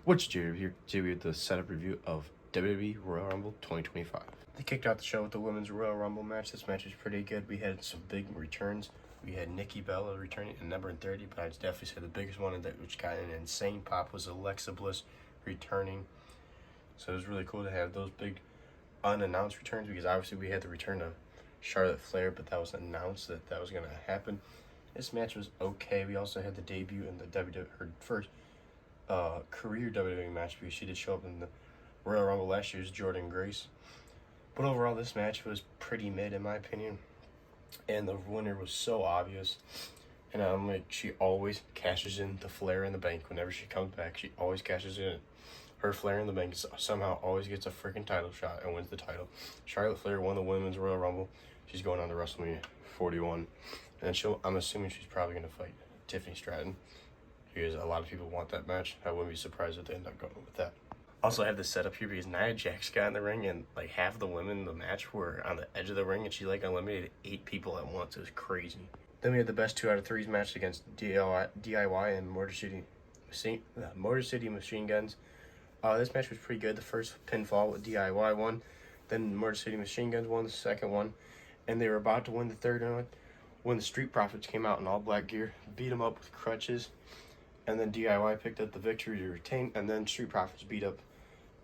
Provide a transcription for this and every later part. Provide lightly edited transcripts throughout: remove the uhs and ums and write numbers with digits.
What's Jared here to with the setup review of WWE Royal Rumble 2025. They kicked out the show with the Women's Royal Rumble match. This match was pretty good. We had some big returns. We had Nikki Bella returning at number 30, but I'd definitely say the biggest one that which got an insane pop was Alexa Bliss returning. So it was really cool to have those big unannounced returns because obviously we had the return of Charlotte Flair, but that was announced that was going to happen. This match was okay. We also had the debut in the WWE, her first career WWE match because she did show up in the Royal Rumble last year's Jordan Grace. But overall, this match was pretty mid in my opinion, and the winner was so obvious. And I'm like, she always cashes in the Flair in the bank whenever she comes back. She always cashes in her Flair in the bank. Somehow always gets a freaking title shot and wins the title. Charlotte Flair won the Women's Royal Rumble. She's going on to WrestleMania 41, and I'm assuming she's probably going to fight Tiffany Stratton, because a lot of people want that match. I wouldn't be surprised if they end up going with that. Also, I have this set up here because Nia Jax got in the ring, and like half of the women in the match were on the edge of the ring, and she like eliminated 8 people at once. It was crazy. Then we had the best 2 out of 3s match against DIY and Motor City Machine Guns. This match was pretty good. The first pinfall with DIY won, then Motor City Machine Guns won the second one, and they were about to win the third one when the Street Profits came out in all black gear, beat them up with crutches. And then DIY picked up the victory to retain, and then Street Profits beat up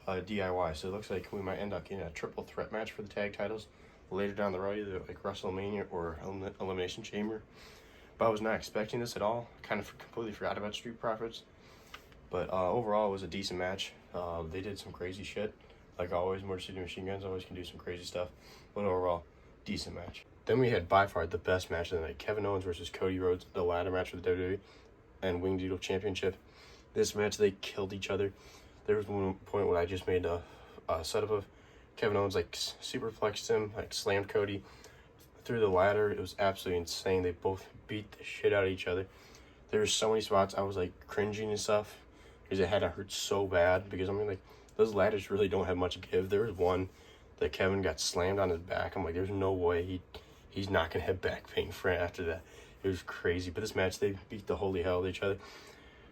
DIY. So it looks like we might end up getting a triple threat match for the tag titles later down the road, either like WrestleMania or Elimination Chamber. But I was not expecting this at all. Kind of completely forgot about Street Profits. But overall, it was a decent match. They did some crazy shit. Like always, Motor City Machine Guns always can do some crazy stuff. But overall, decent match. Then we had by far the best match of the night. Kevin Owens versus Cody Rhodes, the ladder match for the WWE and Winged Eagle Championship. This match, they killed each other. There was one point when I just made a setup of Kevin Owens like superplexed him, like slammed Cody through the ladder. It was absolutely insane. They both beat the shit out of each other. There were so many spots I was like cringing and stuff because it had to hurt so bad, because I mean like those ladders really don't have much give. There was one that Kevin got slammed on his back. I'm like, there's no way he's not gonna have back pain for after that. It was crazy. But this match, they beat the holy hell out of each other.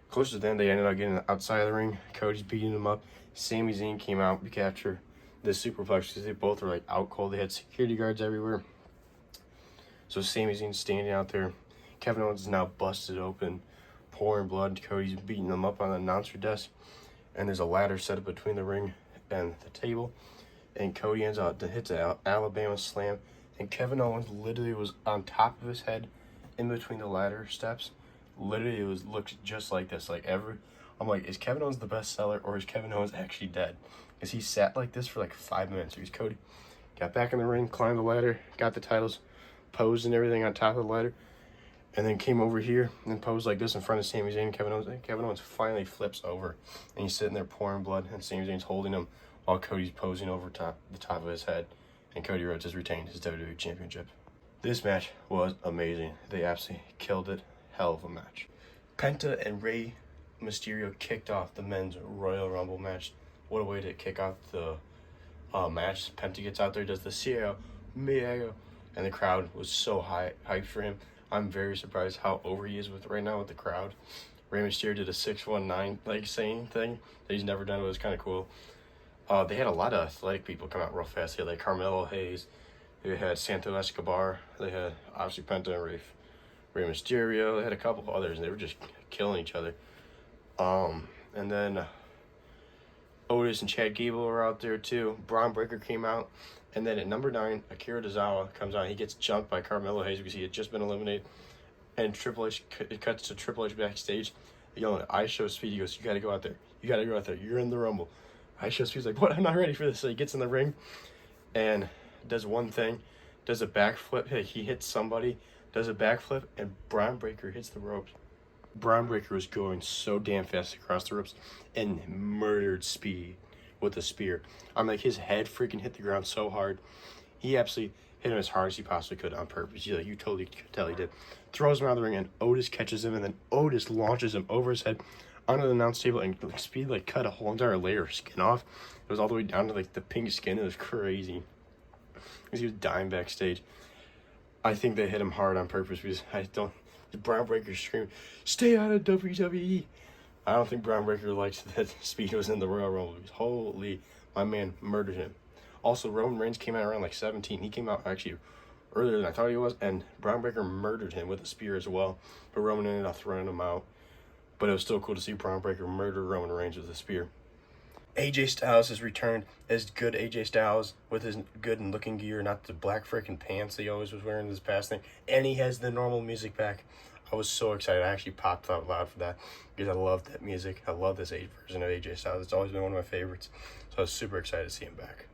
Closer to the end, they ended up getting outside of the ring. Cody's beating him up. Sami Zayn came out after the superplex because they both were like out cold. They had security guards everywhere. So Sami Zayn's standing out there. Kevin Owens is now busted open, pouring blood. Cody's beating him up on the announcer desk. And there's a ladder set up between the ring and the table. And Cody ends up hits an Alabama slam. And Kevin Owens literally was on top of his head in between the ladder steps. Literally, it looked just like this. I'm like, is Kevin Owens the best seller, or is Kevin Owens actually dead? Because he sat like this for like 5 minutes. Because Cody got back in the ring, climbed the ladder, got the titles, posed and everything on top of the ladder, and then came over here and posed like this in front of Sami Zayn and Kevin Owens. And Kevin Owens finally flips over, and he's sitting there pouring blood, and Sami Zayn's holding him while Cody's posing over the top of his head, and Cody Rhodes has retained his WWE Championship. This match was amazing. They absolutely killed it. Hell of a match. Penta and Rey Mysterio kicked off the men's Royal Rumble match. What a way to kick off the match. Penta gets out there, does the Cielo Miedo, and the crowd was so hyped for him. I'm very surprised how over he is right now with the crowd. Rey Mysterio did a 619 like saying thing that he's never done. It was kind of cool. They had a lot of athletic people come out real fast. They had like Carmelo Hayes. They had Santo Escobar. They had obviously Penta and Rey Mysterio. They had a couple of others, and they were just killing each other. And then Otis and Chad Gable were out there too. Braun Breaker came out. And then at number 9, Akira Tozawa comes out. He gets jumped by Carmelo Hayes because he had just been eliminated. And Triple H, it cuts to Triple H backstage, yelling, "I show speed." He goes, "You got to go out there. You got to go out there. You're in the Rumble." I show speed's like, "What? I'm not ready for this." So he gets in the ring and does one thing, does a backflip. He hits somebody, does a backflip, and Braun Breaker hits the ropes. Braun Breaker was going so damn fast across the ropes and murdered Speed with a spear. I'm like, his head freaking hit the ground so hard. He absolutely hit him as hard as he possibly could on purpose. You totally could tell he did. Throws him out of the ring, and Otis catches him, and then Otis launches him over his head onto the announce table, and Speed like cut a whole entire layer of skin off. It was all the way down to like the pink skin. It was crazy because he was dying backstage. I think they hit him hard on purpose because Braun Breaker screamed, "Stay out of WWE!" I don't think Braun Breaker likes that Speed was in the Royal Rumble. Holy, my man murdered him. Also, Roman Reigns came out around like 17. He came out actually earlier than I thought he was, and Braun Breaker murdered him with a spear as well. But Roman ended up throwing him out. But it was still cool to see Braun Breaker murder Roman Reigns with a spear. AJ Styles has returned as good AJ Styles with his good and looking gear, not the black freaking pants he always was wearing in this past thing. And he has the normal music back. I was so excited. I actually popped out loud for that because I love that music. I love this version of AJ Styles. It's always been one of my favorites. So I was super excited to see him back.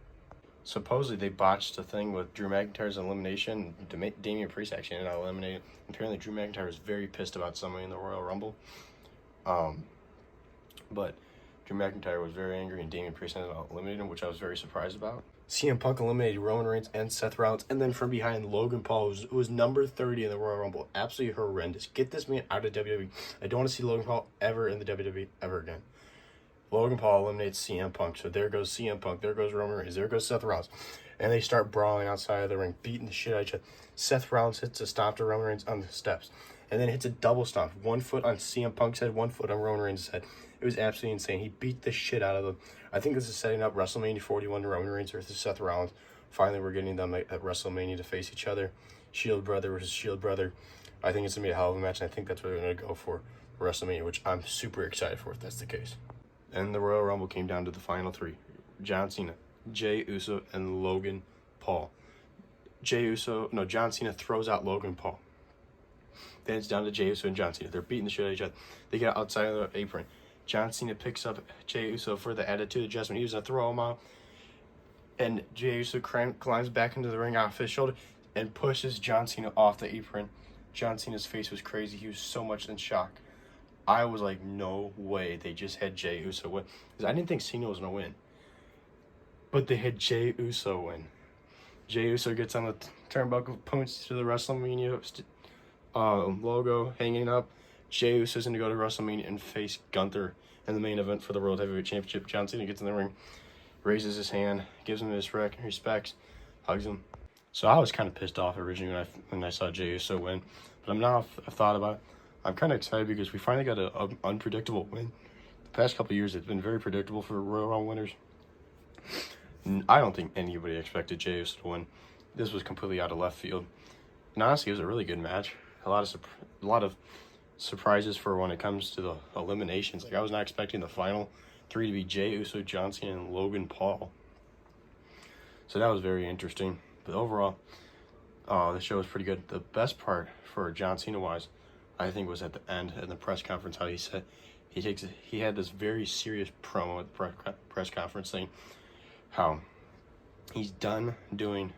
Supposedly they botched a thing with Drew McIntyre's elimination. Damian Priest actually ended up eliminated. Apparently Drew McIntyre was very pissed about somebody in the Royal Rumble. But Drew McIntyre was very angry and Damian Priest ended up eliminating him, which I was very surprised about. CM Punk eliminated Roman Reigns and Seth Rollins, and then from behind, Logan Paul, who was number 30 in the Royal Rumble. Absolutely horrendous. Get this man out of WWE. I don't want to see Logan Paul ever in the WWE ever again. Logan Paul eliminates CM Punk, so there goes CM Punk, there goes Roman Reigns, there goes Seth Rollins. And they start brawling outside of the ring, beating the shit out of each other. Seth Rollins hits a stomp to Roman Reigns on the steps, and then hits a double stomp. 1 foot on CM Punk's head, 1 foot on Roman Reigns' head. It was absolutely insane. He beat the shit out of them. I think this is setting up WrestleMania 41 to Roman Reigns versus Seth Rollins. Finally, we're getting them at WrestleMania to face each other. Shield brother versus Shield brother. I think it's going to be a hell of a match, and I think that's what they're going to go for WrestleMania, which I'm super excited for if that's the case. And the Royal Rumble came down to the final three. John Cena, Jey Uso, and Logan Paul. John Cena throws out Logan Paul. Then it's down to Jey Uso and John Cena. They're beating the shit out of each other. They get outside of the apron. John Cena picks up Jey Uso for the attitude adjustment. He was going to throw him out. And Jey Uso climbs back into the ring off his shoulder and pushes John Cena off the apron. John Cena's face was crazy. He was so much in shock. I was like, no way. They just had Jey Uso win. Because I didn't think Cena was going to win. But they had Jey Uso win. Jey Uso gets on the turnbuckle, points to the WrestleMania logo hanging up. Jey Uso's going to go to WrestleMania and face Gunther in the main event for the World Heavyweight Championship. John Cena gets in the ring, raises his hand, gives him his respects, hugs him. So I was kind of pissed off originally when I saw Jey Uso win. But I've thought about it. I'm kind of excited because we finally got an unpredictable win. The past couple of years, it's been very predictable for Royal Rumble winners. I don't think anybody expected Jey Uso to win. This was completely out of left field. And honestly, it was a really good match. A lot of surprises for when it comes to the eliminations. Like, I was not expecting the final three to be Jey Uso, John Cena, and Logan Paul. So that was very interesting. But overall, the show was pretty good. The best part for John Cena-wise, I think, was at the end in the press conference, how he said he had this very serious promo at the press conference saying how he's done doing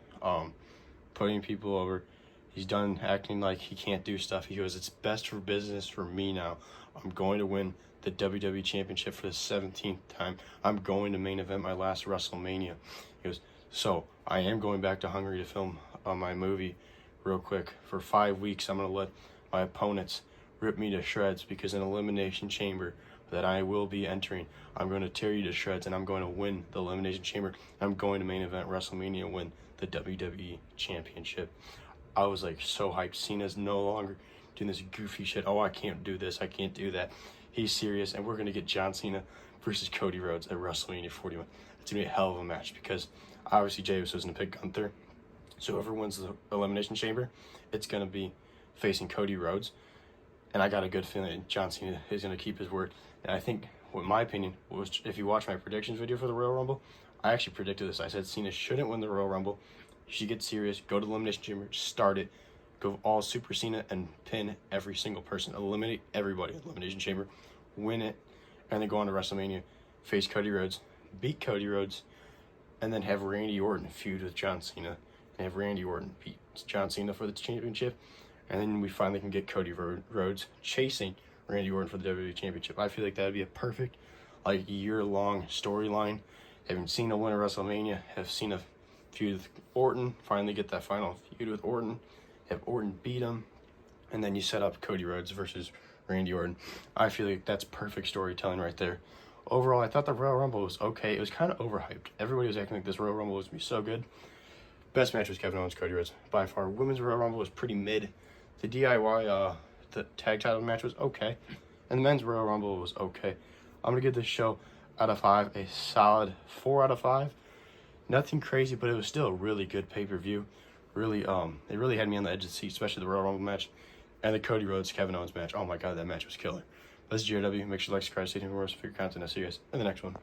putting people over. He's done acting like he can't do stuff. He goes, it's best for business for me now. I'm going to win the WWE Championship for the 17th time. I'm going to main event my last WrestleMania. He goes, so I am going back to Hungary to film my movie real quick. For 5 weeks, I'm going to let my opponents rip me to shreds because in Elimination Chamber that I will be entering, I'm going to tear you to shreds and I'm going to win the Elimination Chamber. I'm going to main event WrestleMania and win the WWE Championship. I was like so hyped. Cena's no longer doing this goofy shit. Oh, I can't do this. I can't do that. He's serious, and we're going to get John Cena versus Cody Rhodes at WrestleMania 41. It's going to be a hell of a match because obviously Jey Uso's going to pick Gunther. So whoever wins the Elimination Chamber, it's going to be facing Cody Rhodes. And I got a good feeling that John Cena is going to keep his word. And I think, in my opinion, was if you watch my predictions video for the Royal Rumble, I actually predicted this. I said Cena shouldn't win the Royal Rumble. He should get serious, go to the Elimination Chamber, start it, go all Super Cena and pin every single person, eliminate everybody in the Elimination Chamber, win it, and then go on to WrestleMania, face Cody Rhodes, beat Cody Rhodes, and then have Randy Orton feud with John Cena, and have Randy Orton beat John Cena for the championship, and then we finally can get Cody Rhodes chasing Randy Orton for the WWE Championship. I feel like that would be a perfect, like, year-long storyline. Having Cena win a WrestleMania, have Cena feud with Orton, finally get that final feud with Orton, have Orton beat him, and then you set up Cody Rhodes versus Randy Orton. I feel like that's perfect storytelling right there. Overall, I thought the Royal Rumble was okay. It was kind of overhyped. Everybody was acting like this Royal Rumble was going to be so good. Best match was Kevin Owens, Cody Rhodes, by far. Women's Royal Rumble was pretty mid. The DIY, the tag title match was okay. And the men's Royal Rumble was okay. I'm going to give this show out of 5 a solid 4 out of 5. Nothing crazy, but it was still a really good pay-per-view. Really, it really had me on the edge of the seat, especially the Royal Rumble match and the Cody Rhodes Kevin Owens match. Oh my god, that match was killer. This is JW. Make sure to like, subscribe, stay tuned for more figure content. I'll see you guys in the next one.